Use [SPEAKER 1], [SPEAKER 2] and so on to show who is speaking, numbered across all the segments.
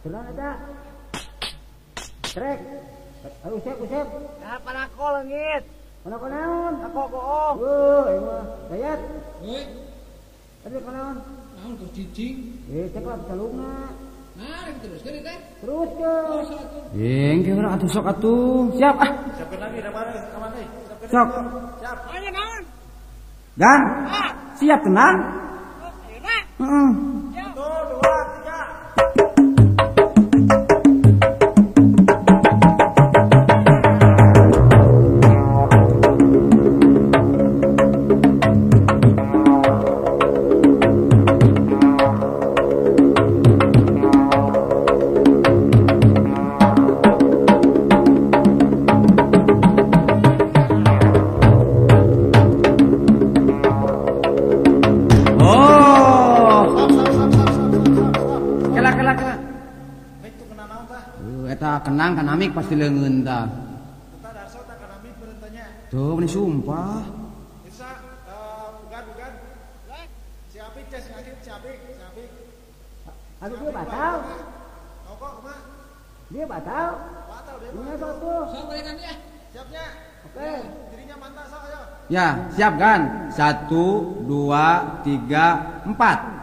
[SPEAKER 1] Tenang aja. Trek. Usep.
[SPEAKER 2] Nah, panako leungit.
[SPEAKER 1] Panako naon?
[SPEAKER 2] Aku goong.
[SPEAKER 1] Ieu mah dayat.
[SPEAKER 3] Heuh,
[SPEAKER 1] Tadi kanaon?
[SPEAKER 3] naon kos cicing?
[SPEAKER 1] Cek lah salungna.
[SPEAKER 3] Nah, teruskeun teh.
[SPEAKER 1] Terus ke.
[SPEAKER 3] Oh, satu.
[SPEAKER 1] Ge urang atuh sok atuh. Siap ah.
[SPEAKER 4] Siapkeun lagi da mana ka mana? Siapkeun.
[SPEAKER 1] Sok.
[SPEAKER 4] Siap.
[SPEAKER 2] Ayo naon?
[SPEAKER 1] Dan siap tenang.
[SPEAKER 2] Ayeuna.
[SPEAKER 1] Heeh.
[SPEAKER 4] 1 2 3.
[SPEAKER 1] Eta kenang kanamik pasti leungeun tah.
[SPEAKER 4] Eta darso tak kanami beureuntanya.
[SPEAKER 1] Tuh ini sumpah.
[SPEAKER 4] Bisa bukan. Si Apik teh si Apik.
[SPEAKER 1] Aduh dia batal.
[SPEAKER 4] Ngokok kumaha?
[SPEAKER 1] Dia batal.
[SPEAKER 4] Batal dia.
[SPEAKER 1] Ini satu.
[SPEAKER 3] Sok balikan dia.
[SPEAKER 4] Siapnya.
[SPEAKER 1] Oke.
[SPEAKER 4] Dirinya mantap sok ayo.
[SPEAKER 1] Ya, siap kan? 1 2 3 4.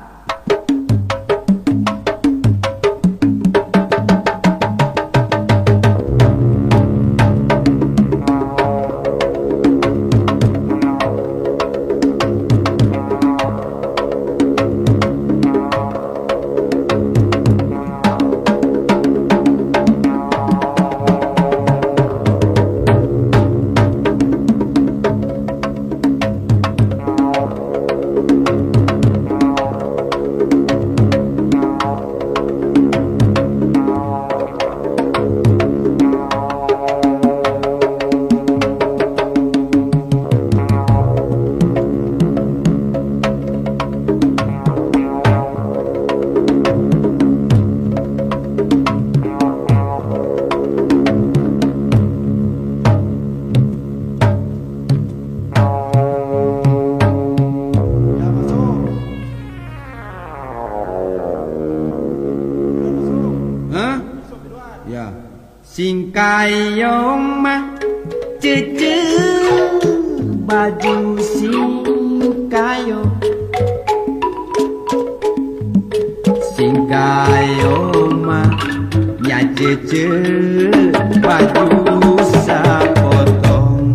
[SPEAKER 1] Singkayong mah cece baju singkayong mah nya cece baju sapotong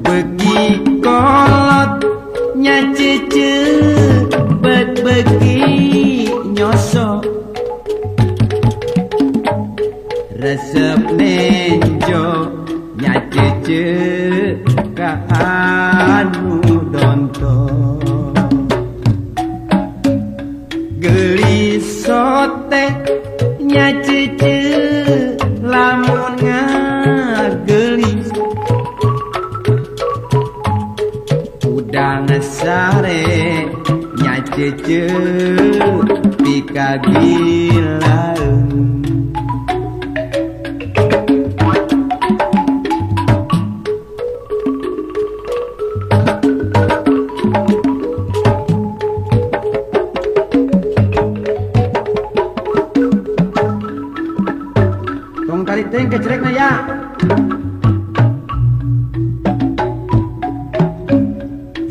[SPEAKER 1] begi kolot nya cece begi nyosok resep nenjo nya cece ka anu dontong gelis sote nya cece lamun ngagelis udang sare nya cece pika gilaeun Teng kecrek na ya.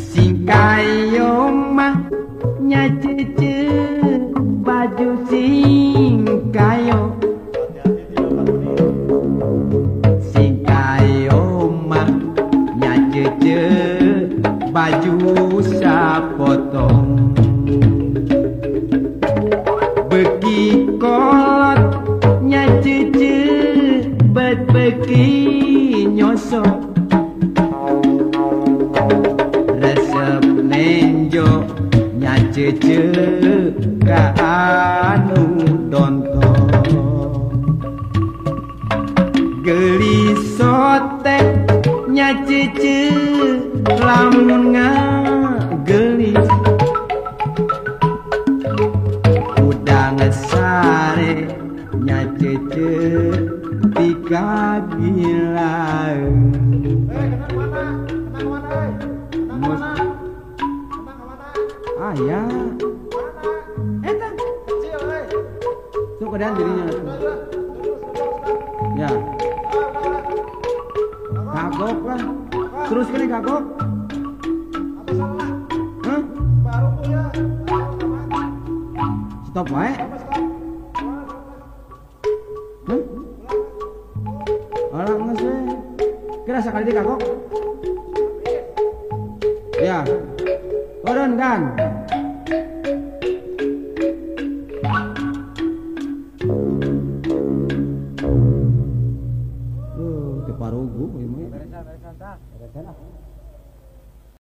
[SPEAKER 1] Singkayong mah nya cece baju singkayong. Singkayong mah nya cece baju sapotong. Begi kolot nya cece begi nyosok resep nenjo nya cece ka anu dontong gelis sote nya cece lamun ngagelis udang sare nya cece tika gilaeun.
[SPEAKER 4] Kenang mana?
[SPEAKER 1] Ah ya.
[SPEAKER 4] Mana?
[SPEAKER 1] Eta keadaan dirinya. Ya. Kagok lah. Terus kali kagok.
[SPEAKER 4] Apa salah?
[SPEAKER 1] Hah?
[SPEAKER 4] Baru punya.
[SPEAKER 1] Stop wae. Hah? Alah nges we. Kira sakali di kagok. Ya. Turun kan. Te parugu, beresan ah.